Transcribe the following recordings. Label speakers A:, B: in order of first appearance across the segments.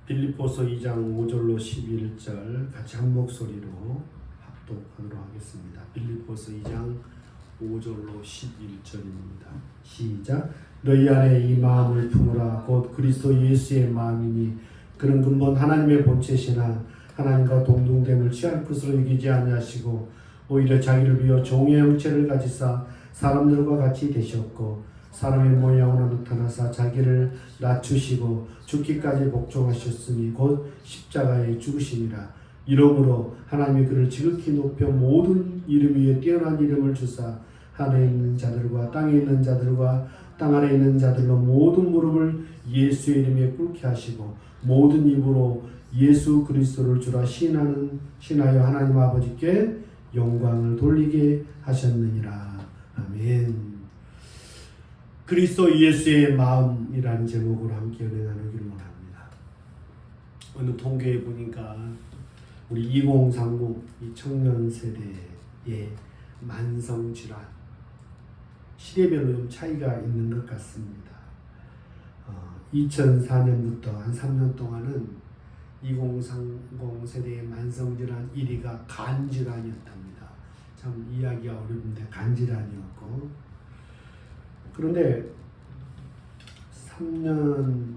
A: 빌립보서 2장 5절로 11절 같이 한 목소리로 합독하도록 하겠습니다. 빌립보서 2장 5절로 11절입니다. 시작. 너희 안에 이 마음을 품으라. 곧 그리스도 예수의 마음이니 그는 근본 하나님의 본체시나 하나님과 동등됨을 취할 것으로 여기지 아니하시고 오히려 자기를 비워 종의 형체를 가지사 사람들과 같이 되셨고 사람의 모양으로 나타나사 자기를 낮추시고 죽기까지 복종하셨으니 곧 십자가에 죽으심이라. 이러므로 하나님이 그를 지극히 높여 모든 이름 위에 뛰어난 이름을 주사 하늘에 있는 자들과 땅에 있는 자들과 땅 아래에 있는 자들로 모든 무릎을 예수의 이름에 꿇게 하시고 모든 입으로 예수 그리스도를 주라 신하여 하나님 아버지께 영광을 돌리게 하셨느니라. 아멘. 그리스도 예수의 마음이라는 제목으로 함께 은혜 나누기를 원합니다. 어느 통계에 보니까 우리 2030 이 청년 세대의 만성 질환 시대별로 좀 차이가 있는 것 같습니다. 2004년부터 한 3년 동안은 2030 세대의 만성 질환 1위가 간 질환이었답니다. 참 이해하기가 어려운데 간 질환이었고, 그런데 3년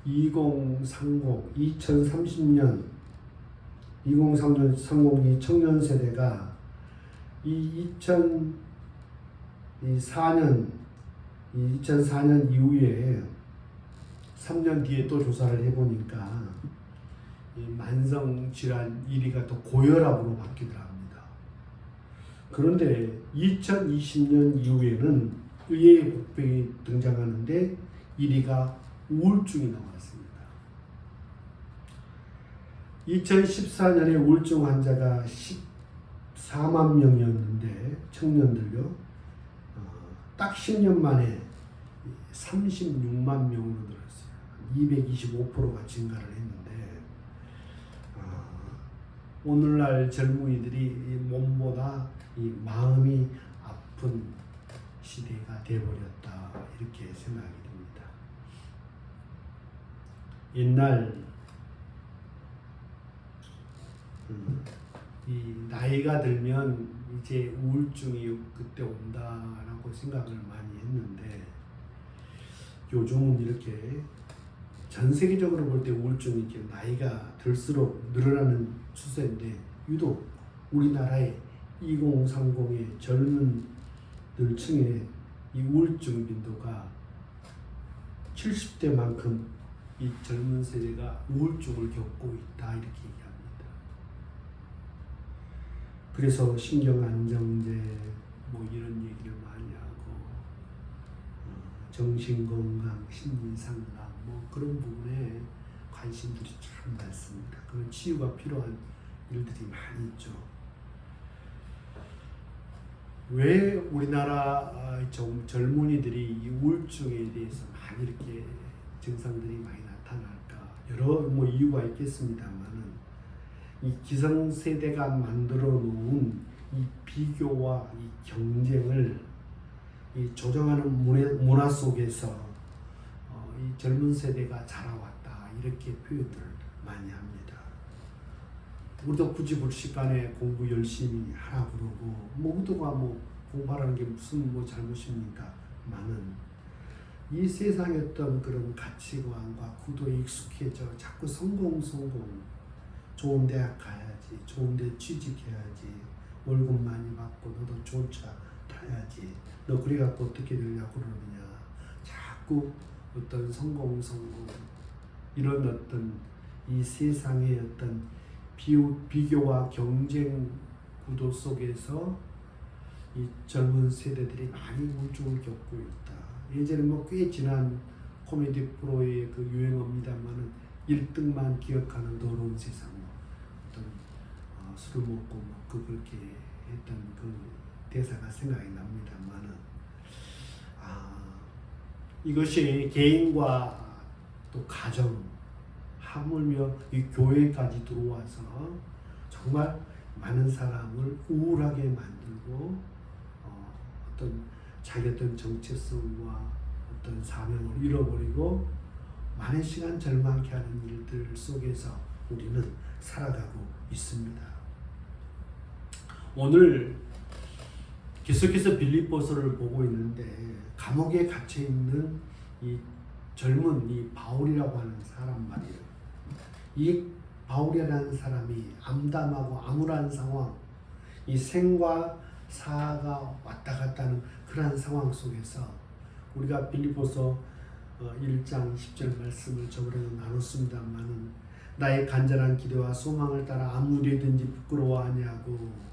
A: 2030년 2030이 청년 세대가 이 2004년 이후에 3년 뒤에 또 조사를 해보니까 이 만성 질환 1위가 또 고혈압으로 바뀌더랍니다. 그런데 2020년 이후에는 의외의 복병이 등장하는데 1위가 우울증이 나왔습니다. 2014년에 우울증 환자가 14만 명이었는데 청년들요, 딱 10년 만에 36만 명으로 늘었어요. 225%가 증가를 했는데, 오늘날 젊은이들이 몸보다 이 마음이 아픈 시대가 되어버렸다, 이렇게 생각이 듭니다. 옛날 이 나이가 들면 이제 우울증이 그때 온다라고 생각을 많이 했는데, 요즘은 이렇게 전 세계적으로 볼 때 우울증이 이렇게 나이가 들수록 늘어나는 추세인데, 유독 우리나라의 2030의 젊은 층의 이 우울증 빈도가 70대만큼 이 젊은 세대가 우울증을 겪고 있다, 이렇게 얘기합니다. 그래서 신경안정제 뭐 이런 얘기를 많이 하고, 정신건강, 심리상담 뭐 그런 부분에 관심들이 참 많습니다. 그런 치유가 필요한 일들이 많이 있죠. 왜 우리나라 젊은이들이 이 우울증에 대해서 많이 이렇게 증상들이 많이 나타날까? 여러 뭐 이유가 있겠습니다만은, 이 기성세대가 만들어 놓은 이 비교와 이 경쟁을 이 조정하는 문화 속에서 이 젊은 세대가 자라왔다, 이렇게 표현들을 많이 합니다. 우리도 굳이 불식간에 공부 열심히 하라 그러고, 모두가 뭐 공부하라는 게 무슨 뭐 잘못입니까? 많은 이 세상의 어떤 그런 가치관과 구도에 익숙해져 자꾸 성공, 좋은 대학 가야지, 좋은 데 취직해야지, 월급 많이 받고 너도 좋은 차 타야지, 너 그래갖고 어떻게 되려고 그러느냐, 자꾸 어떤 성공 이런 어떤 이 세상의 어떤 비교와 경쟁 구도 속에서 이 젊은 세대들이 많이 우울증을 겪고 있다. 예전에 뭐 꽤 지난 코미디 프로의 그 유행어입니다만은 1등만 기억하는 더러운 세상, 어떤 술을 먹고 뭐 그렇게 했던 그 대사가 생각이 납니다만은, 이것이 개인과 또 가정, 하물며 이 교회까지 들어와서 정말 많은 사람을 우울하게 만들고, 어떤 자기 어떤 정체성과 어떤 사명을 잃어버리고 많은 시간 절망케 하는 일들 속에서 우리는 살아가고 있습니다. 오늘 계속해서 빌립보서를 보고 있는데 감옥에 갇혀 있는 이 젊은 이 바울이라고 하는 사람 말이에요. 이 바울이라는 사람이 암담하고 암울한 상황, 이 생과 사가 왔다 갔다 하는 그러한 상황 속에서 우리가 빌립보서 1장 10절 말씀을 저번에도 나눴습니다만은 나의 간절한 기대와 소망을 따라 아무 일이든지 부끄러워하냐고,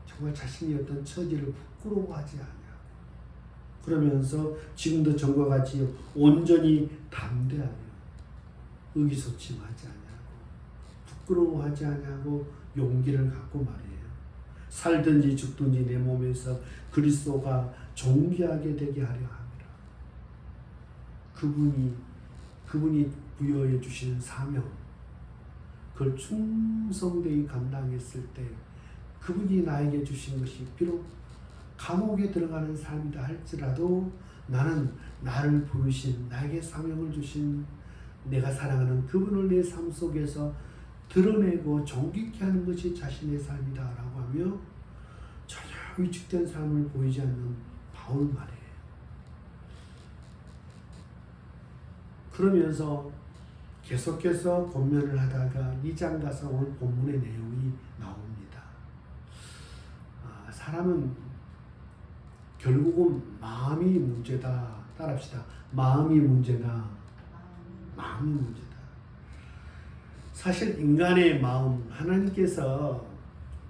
A: 정말 자신이 어떤 처지를 부끄러워하지 않냐고, 그러면서 지금도 전과 같이 온전히 담대하며 의기소침하지 않냐고, 부끄러워하지 않냐고 용기를 갖고 말이에요. 살든지 죽든지 내 몸에서 그리스도가 존귀하게 되게 하려 합니다. 그분이 부여해 주시는 사명, 그걸 충성되이 감당했을 때 그분이 나에게 주신 것이 비록 감옥에 들어가는 삶이다 할지라도 나는 나를 부르신, 나에게 사명을 주신 내가 사랑하는 그분을 내 삶 속에서 드러내고 존귀케 하는 것이 자신의 삶이다 라고 하며 전혀 위축된 삶을 보이지 않는 바울 말이에요. 그러면서 계속해서 권면을 하다가 2장 가서 오늘 본문의 내용이 나옵니다. 사람은 결국은 마음이 문제다. 따라합시다. 마음이 문제다. 마음이 문제다. 사실 인간의 마음, 하나님께서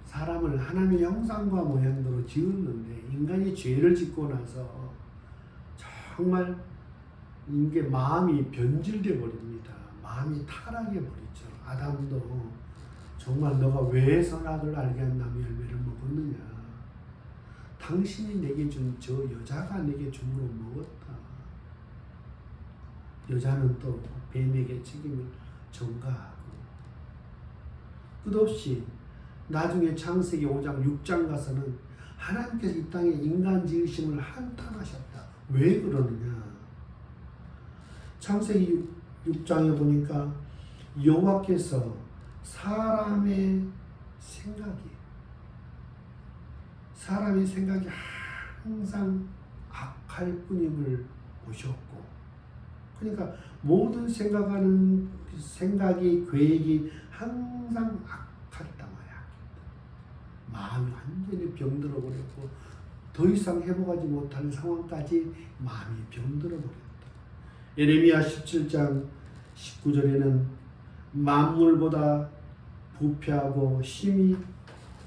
A: 사람을 하나님의 형상과 모양대로 지었는데 인간이 죄를 짓고 나서 정말 이게 마음이 변질되어 버립니다. 마음이 타락해 버리죠. 아담도 정말 너가 왜 선악을 알게 한 나무 열매를 먹었느냐. 당신이 내게 준 저 여자가 내게 줌으로 먹었다. 여자는 또 뱀에게 책임을 전가하고 끝없이 나중에 창세기 5장 6장 가서는 하나님께서 이 땅에 인간 지으심을 한탄하셨다. 왜 그러느냐. 창세기 6장에 보니까 여호와께서 사람의 생각이 항상 악할 뿐임을 보셨고, 그러니까 모든 생각이 계획이 항상 악했다 말이야. 마음이 완전히 병들어 버렸고 더 이상 회복하지 못하는 상황까지 마음이 병들어 버렸다. 예레미야 17장 19절에는 만물보다 부패하고 심히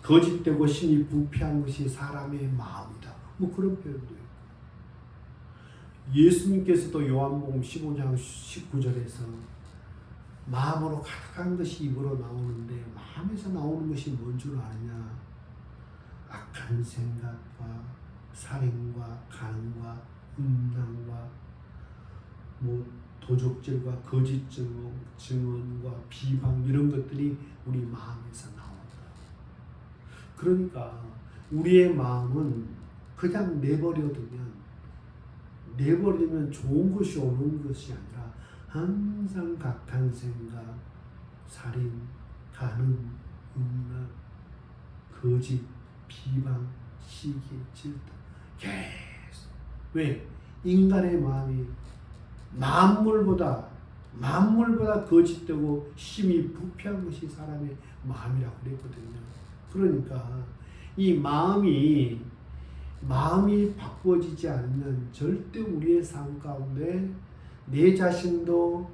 A: 거짓되고 심히 부패한 것이 사람의 마음이다. 뭐 그런 표현도 있고, 예수님께서도 요한복음 15장 19절에서 마음으로 가득한 것이 입으로 나오는데 마음에서 나오는 것이 뭔 줄 아느냐. 악한 생각과 살인과 간과 음란과 도적질과 거짓 증언과 비방 이런 것들이 우리 마음에서 나온다. 그러니까 우리의 마음은 그냥 내버리면 좋은 것이 오는 것이 아니라 항상 악한 생각, 살인, 간음, 음란, 거짓, 비방, 시기, 질투 계속. 왜? 인간의 마음이 만물보다 거짓되고 심히 부패한 것이 사람의 마음이라고 그랬거든요. 그러니까 이 마음이 바꿔지지 않으면 절대 우리의 삶 가운데 내 자신도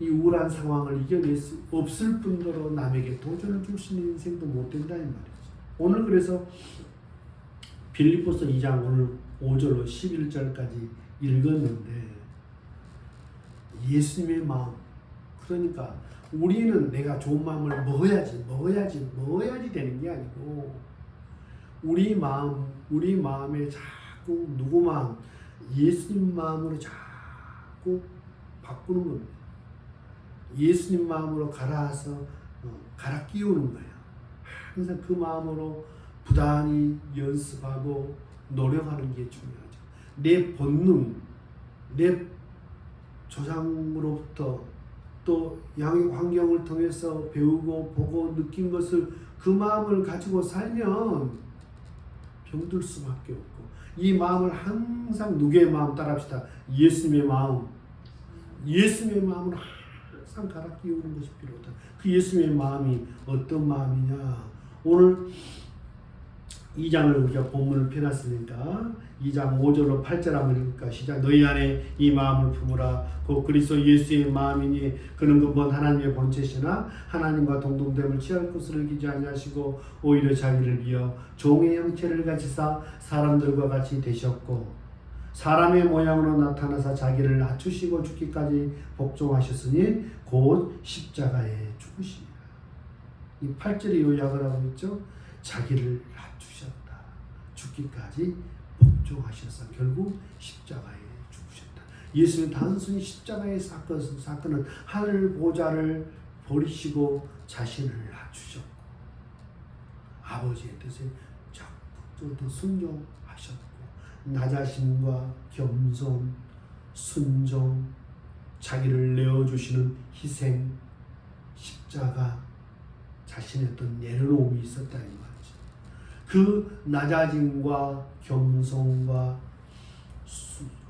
A: 이 우울한 상황을 이겨낼 수 없을 뿐더러 남에게 도전을 줄 수 있는 인생도 못 된다 이 말이죠. 오늘 그래서 빌립보서 2장 오늘 5절로 11절까지 읽었는데 예수님의 마음, 그러니까 우리는 내가 좋은 마음을 먹어야지 되는 게 아니고 우리 마음에 자꾸 누구 마음, 예수님 마음으로 자꾸 바꾸는 겁니다. 예수님 마음으로 갈아 끼우는 거예요. 항상 그 마음으로 부단히 연습하고 노력하는 게 중요하죠. 내 본능, 내 조상으로부터 또 양의 환경을 통해서 배우고 보고 느낀 것을 그 마음을 가지고 살면 병들 수밖에 없고, 이 마음을 항상 누구의 마음 따라합시다. 예수님의 마음. 예수님의 마음을 항상 갈아 끼우는 것이 필요하다. 그 예수님의 마음이 어떤 마음이냐. 오늘 2장을 우리가 본문을 펴놨으니까 2장 5절로 8절 한번 읽을까. 시작. 너희 안에 이 마음을 품으라. 곧 그리스도 예수의 마음이니 그는 근본 하나님의 본체시나 하나님과 동등됨을 취할 것을 기지 아니하시고 오히려 자기를 비어 종의 형체를 가지사 사람들과 같이 되셨고 사람의 모양으로 나타나사 자기를 낮추시고 죽기까지 복종하셨으니 곧 십자가에 죽으시니라. 이 8절에 요약을 하고 있죠. 자기를 낮추셨다. 죽기까지 복종하셔서 결국 십자가에 죽으셨다. 예수는 단순히 십자가의 사건은 하늘 보좌를 버리시고 자신을 낮추셨고 아버지의 뜻에 적극적으로 순종하셨고 낮아심과 겸손, 순종, 자기를 내어주시는 희생, 십자가, 자신의 어떤 내려놓음이 있었다 이 말이죠. 그 낮아짐과 겸손과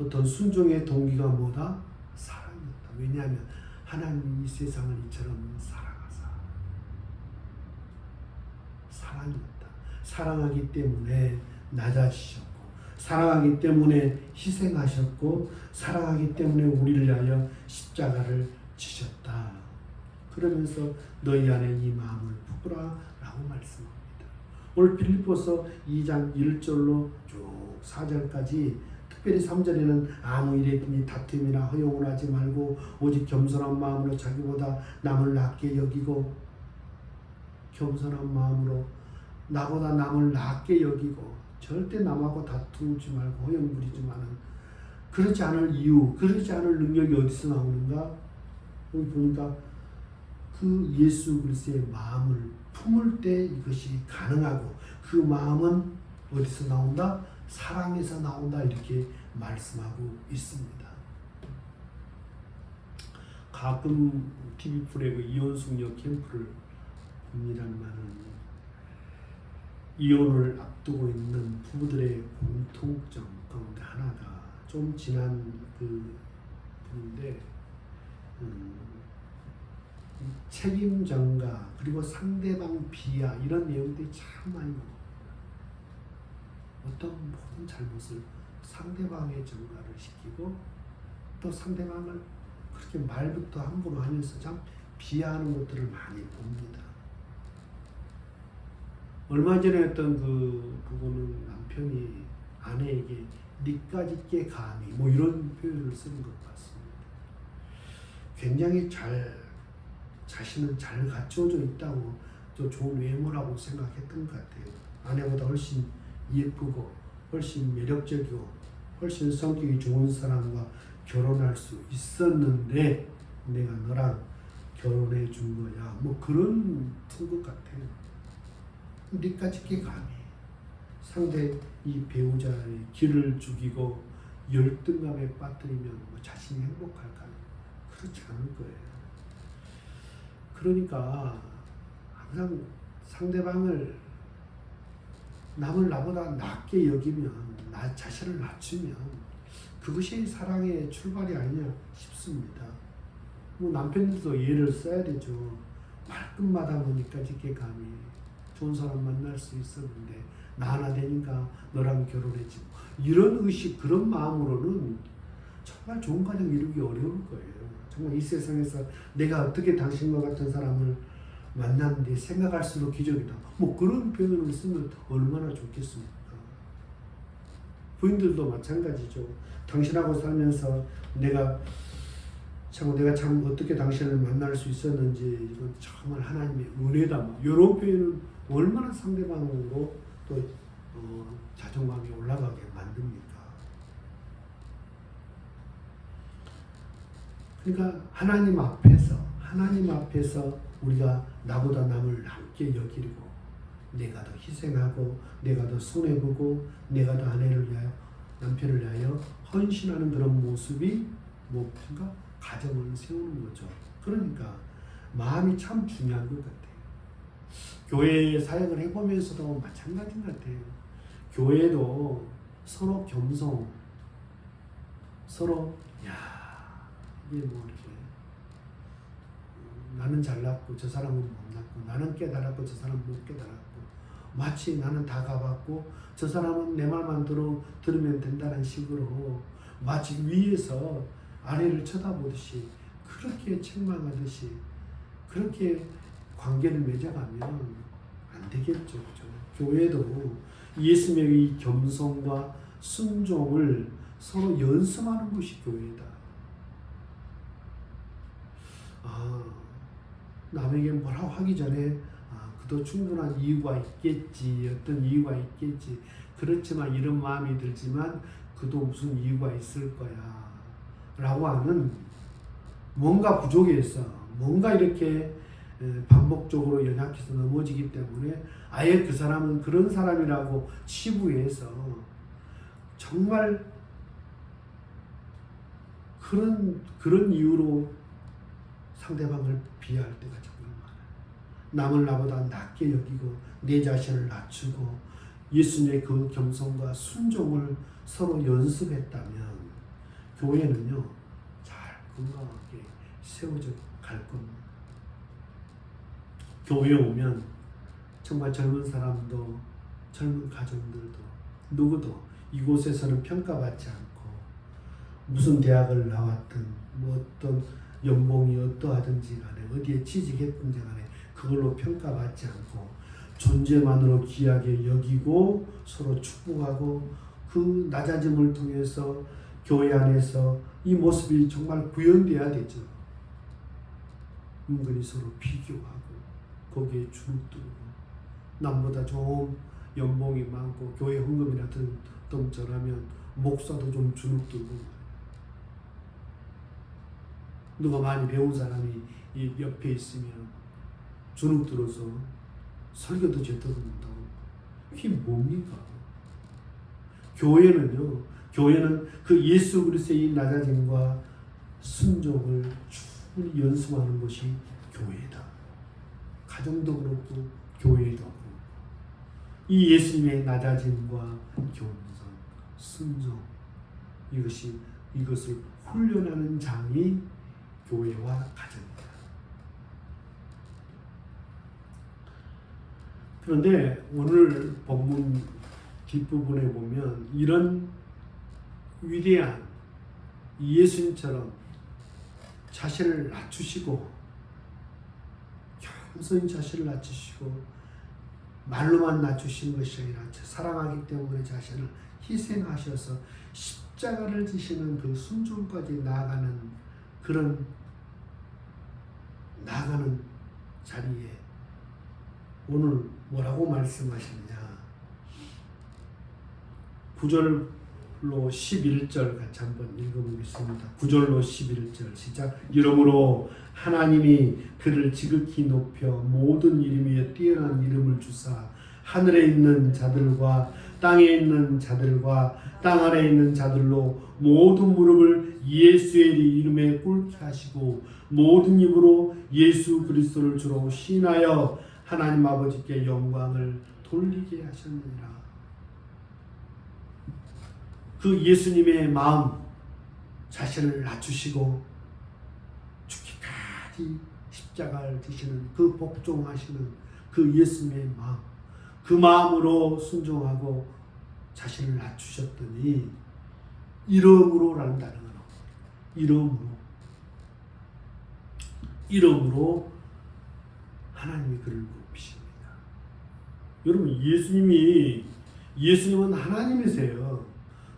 A: 어떤 순종의 동기가 뭐다? 사랑이었다. 왜냐하면 하나님이 이 세상을 이처럼 사랑이었다. 사랑하기 때문에 낮아지셨고 사랑하기 때문에 희생하셨고 사랑하기 때문에 우리를 위하여 십자가를 지셨다. 그러면서 너희 안에 이 마음을 품으라 라고 말씀합니다. 오늘 빌립보서 2장 1절로 쭉 4절까지 특별히 3절에는 아무 일에든지 다툼이나 허용을 하지 말고 오직 겸손한 마음으로 자기보다 남을 낮게 여기고 겸손한 마음으로 나보다 남을 낮게 여기고 절대 남하고 다투지 말고 허용 부리지만은 그렇지 않을 이유, 그렇지 않을 능력이 어디서 나오는가? 여기 보니까 그 예수 그리스도의 마음을 품을 때 이것이 가능하고 그 마음은 어디서 나온다? 사랑에서 나온다 이렇게 말씀하고 있습니다. 가끔 TV 프로의 그 이혼숙녀 캠프를 봅니다만은 이혼을 앞두고 있는 부부들의 공통점 가운데 하나가 좀 지난 그 분인데 책임 전가 그리고 상대방 비하 이런 내용들이 참 많이 나옵니다. 어떤 모든 잘못을 상대방의 전가를 시키고 또 상대방을 그렇게 말부터 함부로 하면서 참 비하하는 것들을 많이 봅니다. 얼마 전에 했던 그 부분은 남편이 아내에게 니까짓 게 감히 뭐 이런 표현을 쓰는 것 같습니다. 굉장히 자신은 잘 갖춰져 있다고 또 좋은 외모라고 생각했던 것 같아요. 아내보다 훨씬 예쁘고 훨씬 매력적이고 훨씬 성격이 좋은 사람과 결혼할 수 있었는데 내가 너랑 결혼해 준 거야. 뭐 그런 것 같아요. 니까짓 게 감히 상대 이 배우자의 길을 죽이고 열등감에 빠뜨리면 뭐 자신이 행복할까요? 그렇지 않을 거예요. 그러니까 항상 상대방을 남을 나보다 낮게 여기면 나 자신을 낮추면 그것이 사랑의 출발이 아니냐 싶습니다. 뭐 남편들도 예를 써야 되죠. 말끝마다 보니까 짓게 감히 좋은 사람 만날 수 있었는데 나 하나 되니까 너랑 결혼했지. 이런 의식, 그런 마음으로는 정말 좋은 가정 이루기 어려울 거예요. 정말 이 세상에서 내가 어떻게 당신과 같은 사람을 만났는데 생각할수록 기적이다. 뭐 그런 표현을 쓰면 얼마나 좋겠습니까? 부인들도 마찬가지죠. 당신하고 살면서 내가 참 어떻게 당신을 만날 수 있었는지 이건 정말 하나님의 은혜다. 뭐 이런 표현을 얼마나 상대방으로 또 자존감이 올라가게 만듭니까? 그러니까 하나님 앞에서 우리가 나보다 남을 낮게 여기고 내가 더 희생하고 내가 더 손해보고 내가 더 아내를 위하여 남편을 위하여 헌신하는 그런 모습이 무엇인가? 가정을 세우는 거죠. 그러니까 마음이 참 중요한 것 같아요. 교회 사역을 해보면서도 마찬가지인 것 같아요. 교회도 서로 겸손, 서로 이게 뭐 이렇게 나는 잘났고 저 사람은 못났고, 나는 깨달았고 저 사람은 못 깨달았고, 마치 나는 다 가봤고 저 사람은 내 말만 들으면 된다는 식으로 마치 위에서 아래를 쳐다보듯이 그렇게 책망하듯이 그렇게 관계를 맺어가면 안 되겠죠. 그죠? 교회도 예수님의 겸손과 순종을 서로 연습하는 것이 교회다. 남에게 뭐라고 하기 전에 그도 충분한 이유가 있겠지, 어떤 이유가 있겠지. 그렇지만 이런 마음이 들지만 그도 무슨 이유가 있을 거야 라고 하는 뭔가 부족해서 뭔가 이렇게 반복적으로 연약해서 넘어지기 때문에 아예 그 사람은 그런 사람이라고 치부해서 정말 그런 이유로 상대방을 비하할 때가 정말 많아요. 남을 나보다 낮게 여기고 내 자신을 낮추고 예수님의 그 겸손과 순종을 서로 연습했다면 교회는요 잘 건강하게 세워져 갈 겁니다. 교회에 오면 정말 젊은 사람도 젊은 가정들도 누구도 이곳에서는 평가받지 않고 무슨 대학을 나왔든 뭐 어떤 연봉이 어떠하든지 간에 어디에 취직했든지 간에 그걸로 평가받지 않고 존재만으로 귀하게 여기고 서로 축복하고 그 낮아짐을 통해서 교회 안에서 이 모습이 정말 구현돼야 되죠. 은근히 서로 비교하고 거기에 주눅들고 남보다 좀 연봉이 많고 교회 헌금이라도 좀 절하면 목사도 좀 주눅들고 누가 많이 배운 사람이 이 옆에 있으면 주눅들어서 설교도 제대로 못하고 이게 뭡니까? 교회는 그 예수 그리스도의 이 낮아짐과 순종을 충분히 연습하는 것이 교회다. 가정도 그렇고 교회도 그렇고 이 예수님의 낮아짐과 겸손, 순종 이것을 훈련하는 장이 교회와 가정이다. 그런데 오늘 본문 뒷부분에 보면 이런 위대한 예수님처럼 자신을 낮추시고 겸손히 자신을 낮추시고 말로만 낮추신 것이 아니라 사랑하기 때문에 자신을 희생하셔서 십자가를 지시는 그 순종까지 나아가는 자리에 오늘 뭐라고 말씀하시느냐. 9절로 11절 같이 한번 읽어보겠습니다. 9절로 11절 시작. 이러므로 하나님이 그를 지극히 높여 모든 이름 위에 뛰어난 이름을 주사 하늘에 있는 자들과 땅에 있는 자들과 땅 아래에 있는 자들로 모든 무릎을 예수의 이름에 꿇게 하시고 모든 입으로 예수 그리스도를 주로 시인하여 하나님 아버지께 영광을 돌리게 하셨느니라. 그 예수님의 마음, 자신을 낮추시고 죽기까지 십자가를 지시는 그 복종하시는 그 예수님의 마음, 그 마음으로 순종하고 자신을 낮추셨더니 이름으로라는 단어가 나옵니다. 이름으로 하나님이 그를 높이십니다. 여러분 예수님은 하나님이세요.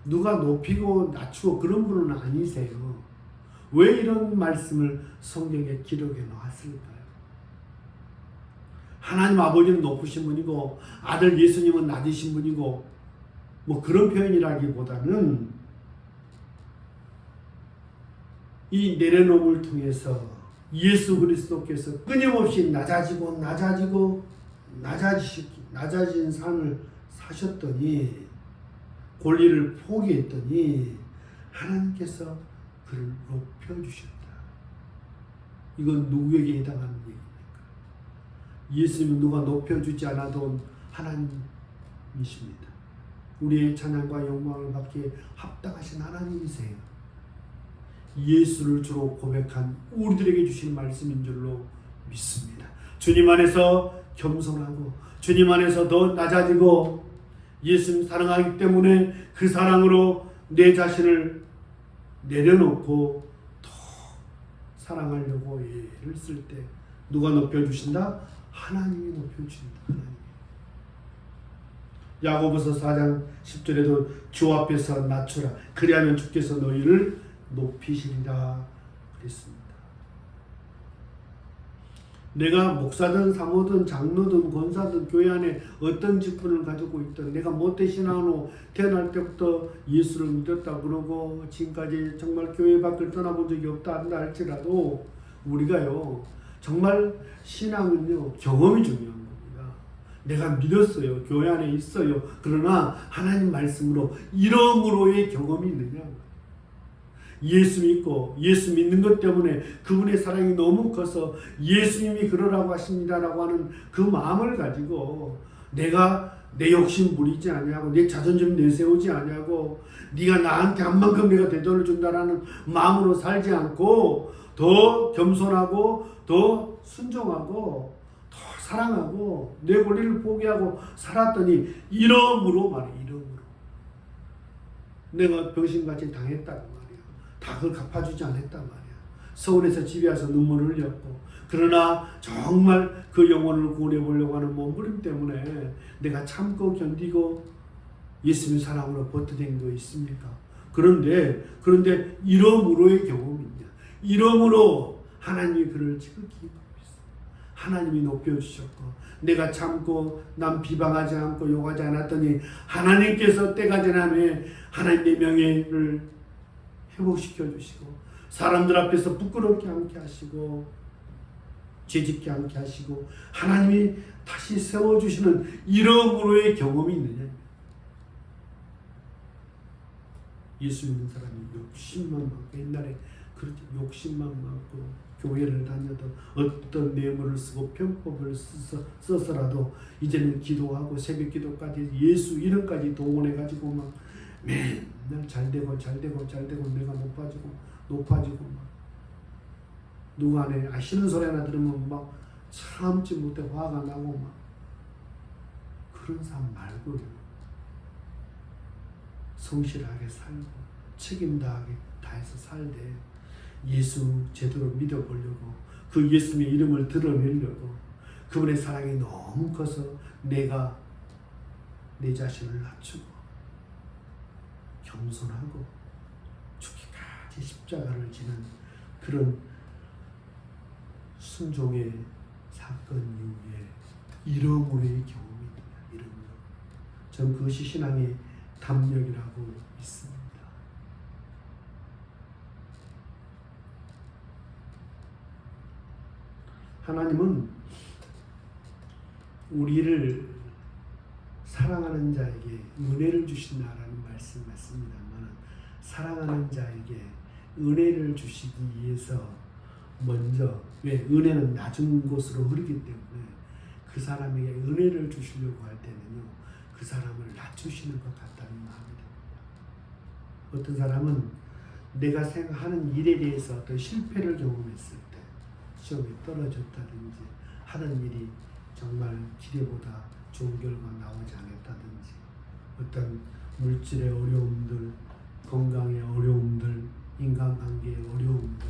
A: 누가 높이고 낮추고 그런 분은 아니세요. 왜 이런 말씀을 성경에 기록해 놓았을까요? 하나님 아버지는 높으신 분이고 아들 예수님은 낮으신 분이고 뭐 그런 표현이라기보다는 이 내려놓음을 통해서 예수 그리스도께서 끊임없이 낮아진 삶을 사셨더니 권리를 포기했더니 하나님께서 그를 높여주셨다. 이건 누구에게 해당하는 얘기입니까? 예수님은 누가 높여주지 않아도 하나님이십니다. 우리의 찬양과 영광을 받기에 합당하신 하나님이세요. 예수를 주로 고백한 우리들에게 주신 말씀인 줄로 믿습니다. 주님 안에서 겸손하고 주님 안에서 더 낮아지고 예수님 사랑하기 때문에 그 사랑으로 내 자신을 내려놓고 더 사랑하려고 애를 쓸 때 누가 높여주신다? 하나님이 높여주신다. 하나님. 야고보서 4장 10절에도 주 앞에서 낮추라. 그리하면 주께서 너희를 높이시리라 그랬습니다. 내가 목사든 사모든 장로든 권사든 교회 안에 어떤 직분을 가지고 있든 내가 모태신앙으로 태어날 때부터 예수를 믿었다 그러고 지금까지 정말 교회 밖을 떠나본 적이 없다 한다 할지라도 우리가요 정말 신앙은요 경험이 중요한 겁니다. 내가 믿었어요. 교회 안에 있어요. 그러나 하나님 말씀으로 이러므로의 경험이 있느냐. 예수 믿고 예수 믿는 것 때문에 그분의 사랑이 너무 커서 예수님이 그러라고 하십니다라고 하는 그 마음을 가지고 내가 내 욕심 부리지 아니하고 내 자존심 내세우지 아니하고 네가 나한테 한 만큼 내가 대접을 준다라는 마음으로 살지 않고 더 겸손하고 더 순종하고 더 사랑하고 내 권리를 포기하고 살았더니 이러므로 말이야. 이러므로 내가 병신같이 당했다고 다 그걸 갚아주지 않았단 말이야. 서울에서 집에 와서 눈물을 흘렸고 그러나 정말 그 영혼을 구원해 보려고 하는 몸부림 때문에 내가 참고 견디고 예수님 사랑으로 버텨낸 거 있습니까? 그런데 이러므로의 경험이냐. 이러므로 하나님이 그를 지극히 높이셨어. 하나님이 높여주셨고 내가 참고 남 비방하지 않고 욕하지 않았더니 하나님께서 때가 지나면 하나님의 명예를 회복시켜 주시고 사람들 앞에서 부끄럽게 않게 하시고 죄짓게 않게 하시고 하나님이 다시 세워주시는 이러므로의 경험이 있느냐. 예수 믿는 사람이 욕심만 많고 옛날에 그렇게 욕심만 많고 교회를 다녀도 어떤 뇌물을 쓰고 편법을 써서라도 이제는 기도하고 새벽 기도까지 예수 이름까지 동원해가지고 막 맨날 잘되고 내가 높아지고 막 누가 내 싫은 소리 하나 들으면 막 참지 못해 화가 나고 막 그런 사람 말고요. 성실하게 살고 책임다하게 다해서 살되 예수 제대로 믿어보려고 그 예수님의 이름을 드러내려고 그분의 사랑이 너무 커서 내가 내 자신을 낮추고 겸손하고 죽기까지 십자가를 지는 그런 순종의 사건 이후에 이러므로의 경험입니다. 이러므로 전 그것이 신앙의 담력이라고 믿습니다. 하나님은 우리를 사랑하는 자에게 은혜를 주신다라는 말씀 맞습니다만 사랑하는 자에게 은혜를 주시기 위해서 먼저 왜 은혜는 낮은 곳으로 흐르기 때문에 그 사람에게 은혜를 주시려고 할 때는요 그 사람을 낮추시는 것 같다는 마음이 듭니다. 어떤 사람은 내가 생각하는 일에 대해서 어떤 실패를 경험했을 때 시험에 떨어졌다든지 하는 일이 정말 기대보다 좋은 결과 나오지 않았다든지 어떤 물질의 어려움들, 건강의 어려움들, 인간관계의 어려움들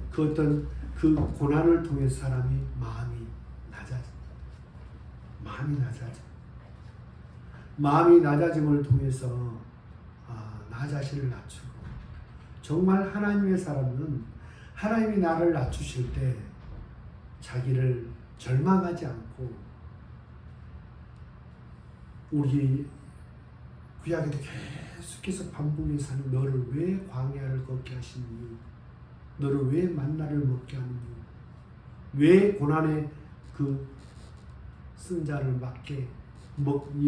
A: 그 어떤 그 고난을 통해 사람이 마음이 낮아져. 마음이 낮아짐을 통해서 나 자신을 낮추고 정말 하나님의 사람은 하나님이 나를 낮추실 때 자기를 절망하지 않고 우리 구약에도 계속해서 반복해서 하는 너를 왜 광야를 걷게 하신 이유, 너를 왜 만나를 먹게 하는 이유, 왜 고난의 그 쓴자를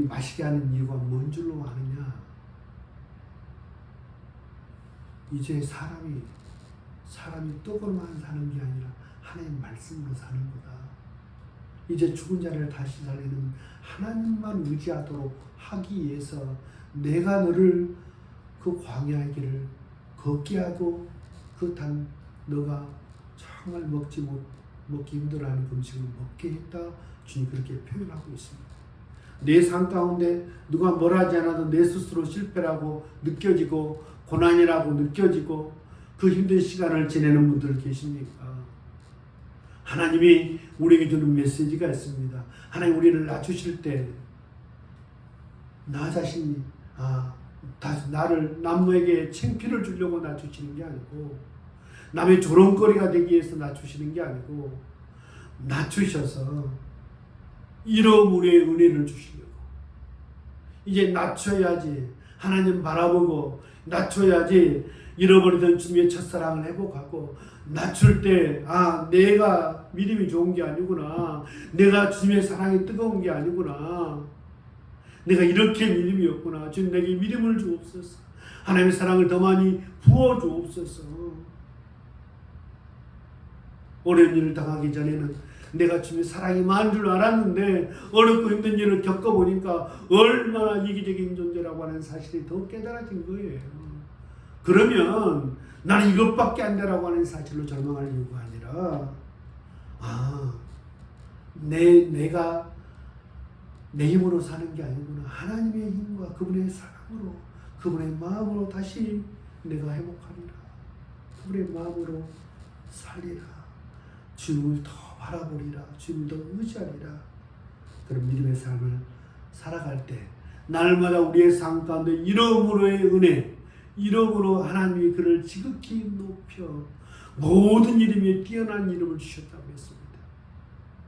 A: 마시게 하는 이유가 뭔 줄로 아느냐. 이제 사람이 떡으로만 사는 게 아니라 하나님 말씀으로 사는 거다. 이제 죽은 자를 다시 살리는 하나님만 의지하도록 하기 위해서 내가 너를 그 광야의 길을 걷게 하고 너가 정말 먹기 힘들어하는 음식을 먹게 했다. 주님 그렇게 표현하고 있습니다. 내 삶 가운데 누가 뭐라 하지 않아도 내 스스로 실패라고 느껴지고 고난이라고 느껴지고 그 힘든 시간을 지내는 분들 계십니까? 하나님이 우리에게 주는 메시지가 있습니다. 하나님 우리를 낮추실 때 나 자신이 나를 남에게 창피를 주려고 낮추시는 게 아니고 남의 조롱거리가 되기 위해서 낮추시는 게 아니고 낮추셔서 잃어버린 은혜를 주시려고 이제 낮춰야지 하나님 바라보고 낮춰야지 잃어버리던 주님의 첫사랑을 회복하고 낮출 때 내가 믿음이 좋은 게 아니구나. 내가 주님의 사랑이 뜨거운 게 아니구나. 내가 이렇게 믿음이었구나. 주님 내게 믿음을 주옵소서. 하나님의 사랑을 더 많이 부어 주옵소서. 어려운 일을 당하기 전에는 내가 주님의 사랑이 많은 줄 알았는데 어렵고 힘든 일을 겪어보니까 얼마나 이기적인 존재라고 하는 사실이 더 깨달아진 거예요. 그러면 나는 이것밖에 안 되라고 하는 사실로 절망할 이유가 아니라 내가 내 힘으로 사는 게 아니구나. 하나님의 힘과 그분의 사랑으로 그분의 마음으로 다시 내가 회복하리라. 그분의 마음으로 살리라. 주님을 더 바라보리라. 주님을 더 의지하리라. 그런 믿음의 삶을 살아갈 때 날마다 우리의 삶 가운데 이름으로의 은혜, 이름으로 하나님이 그를 지극히 높여 모든 이름에 뛰어난 이름을 주셨다고 했습니다.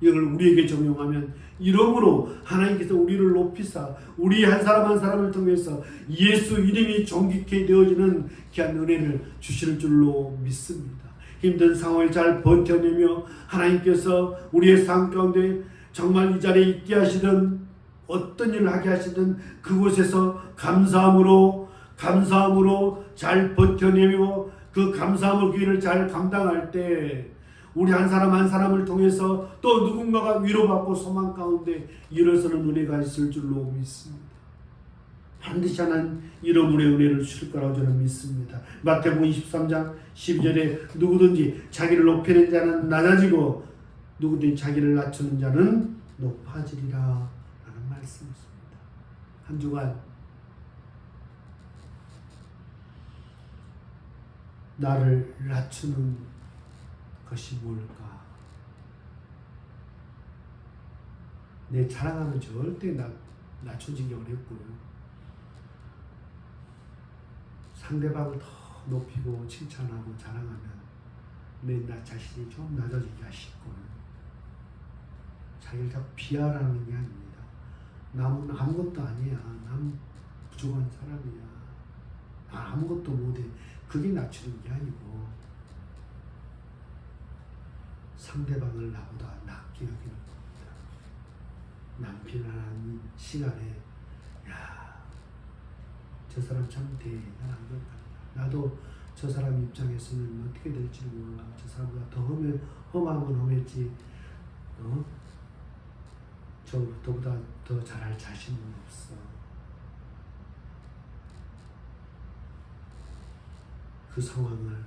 A: 이걸 우리에게 적용하면 이름으로 하나님께서 우리를 높이사 우리 한 사람 한 사람을 통해서 예수 이름이 존귀케 되어지는 귀한 은혜를 주실 줄로 믿습니다. 힘든 상황을 잘 버텨내며 하나님께서 우리의 삶 가운데 정말 이 자리에 있게 하시든 어떤 일을 하게 하시든 그곳에서 감사함으로 잘 버텨내며 그 감사함의 기회를 잘 감당할 때 우리 한 사람 한 사람을 통해서 또 누군가가 위로받고 소망 가운데 일어서는 은혜가 있을 줄로 믿습니다. 반드시 하나님 이름으로 은혜를 주실 거라고 저는 믿습니다. 마태복음 23장 12절에 누구든지 자기를 높이는 자는 낮아지고 누구든지 자기를 낮추는 자는 높아지리라 라는 말씀이 있습니다. 한 주간 나를 낮추는 것이 뭘까? 내 자랑하면 절대 낮춰지기 어렵고요. 상대방을 더 높이고 칭찬하고 자랑하면 나 자신이 좀 낮아지기가 쉽고요. 자기를 자꾸 비하라는 게 아닙니다. 남은 아무것도 아니야. 남 부족한 사람이야. 아무것도 못해. 그게 낮추는 게 아니고 상대방을 나보다 낮게 여기는 겁니다. 남 비난하는 시간에 저 사람 참 대단한 것 같다. 나도 저 사람 입장에서는 어떻게 될지 몰라. 저 사람보다 더 험하면 험했지. 저보다 더 잘할 자신은 없어. 그 상황을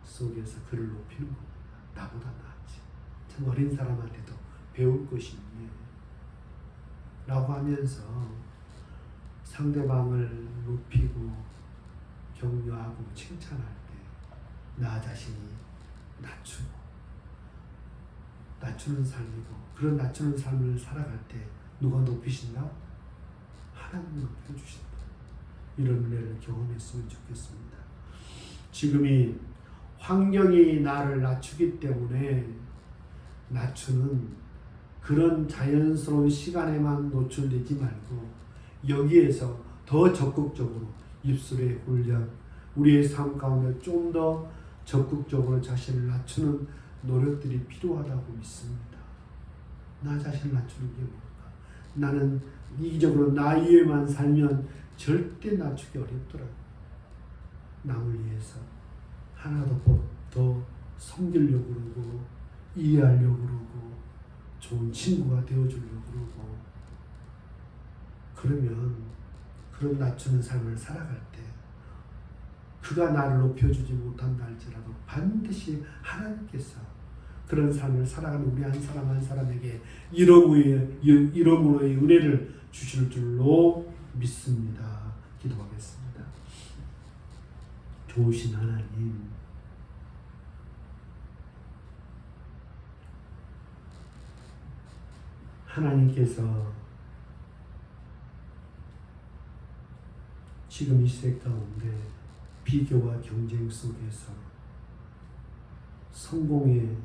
A: 속에서 그를 높이는 겁니다. 나보다 낫지. 참 어린 사람한테도 배울 것이 있네. 라고 하면서 상대방을 높이고 격려하고 칭찬할 때 나 자신이 낮추는 삶이고 그런 낮추는 삶을 살아갈 때 누가 높이신다? 하나님이 높여주신다. 이런 은혜를 경험했으면 좋겠습니다. 지금이 환경이 나를 낮추기 때문에 낮추는 그런 자연스러운 시간에만 노출되지 말고 여기에서 더 적극적으로 입술의 훈련, 우리의 삶 가운데 좀 더 적극적으로 자신을 낮추는 노력들이 필요하다고 믿습니다. 나 자신을 낮추는 게 뭘까? 나는 이기적으로 나 위에만 살면 절대 낮추기 어렵더라고요. 남을 위해서 하나도 더 섬기려고 그러고 이해하려고 그러고 좋은 친구가 되어주려고 그러고, 그러면 그런 낮추는 삶을 살아갈 때 그가 나를 높여주지 못한다 할지라도 반드시 하나님께서 그런 삶을 살아가는 우리 한 사람 한 사람에게 이러므로의 은혜를 주실 줄로 믿습니다. 기도하겠습니다. 좋으신 하나님, 하나님께서 지금 이 시대 가운데 비교와 경쟁 속에서 성공의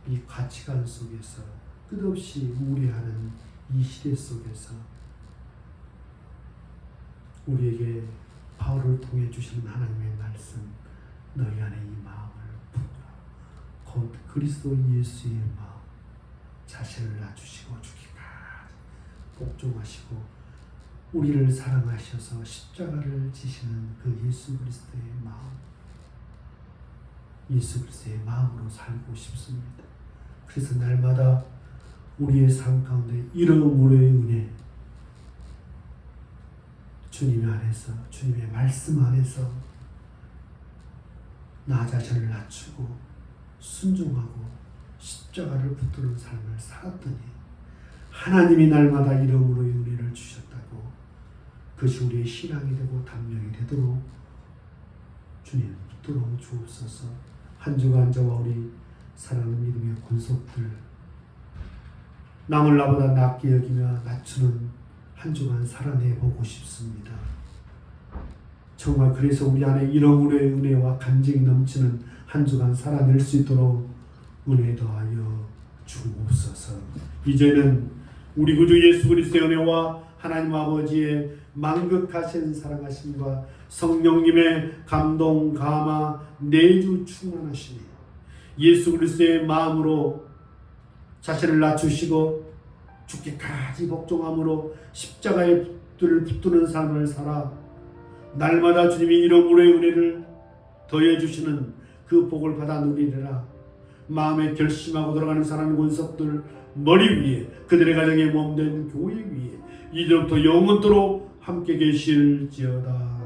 A: 이 가치관 속에서 끝없이 우려하는 이 시대 속에서 우리에게 바울을 통해 주시는 하나님의 말씀, 너희 안에 이 마음을 품으라. 곧 그리스도 예수의 마음, 자신을 낮추시고 죽기까지 복종하시고 우리를 사랑하셔서 십자가를 지시는 그 예수 그리스도의 마음, 예수 그리스도의 마음으로 살고 싶습니다. 그래서 날마다 우리의 삶 가운데 이러므로의 은혜, 주님 안에서, 주님의 말씀 안에서 나 자신을 낮추고 순종하고 십자가를 붙드는 삶을 살았더니 하나님이 날마다 이러므로의 은혜를 주셨다고, 그것이 우리의 신앙이 되고 단명이 되도록 주님 붙들어 주옵소서. 한 주간 저와 우리 사랑하는 믿음의 군속들, 남을 나보다 낮게 여기며 낮추는 한 주간 살아내보고 싶습니다. 정말 그래서 우리 안에 이러므로의 은혜와 간증이 넘치는 한 주간 살아낼 수 있도록 은혜 더하여 주옵소서. 이제는 우리 구주 예수 그리스도의 은혜와 하나님 아버지의 만극하신 사랑하심과 성령님의 감동, 감화, 내주 충만하시니 예수 그리스도의 마음으로 자신을 낮추시고 죽기까지 복종함으로 십자가에 붙드는 삶을 살아 날마다 주님이 이러므로의 은혜를 더해주시는 그 복을 받아 누리리라. 마음에 결심하고 돌아가는 사랑하는 권속들 머리 위에, 그들의 가정에 몸된 교회 위에 이제부터 영원토록 함께 계실지어다.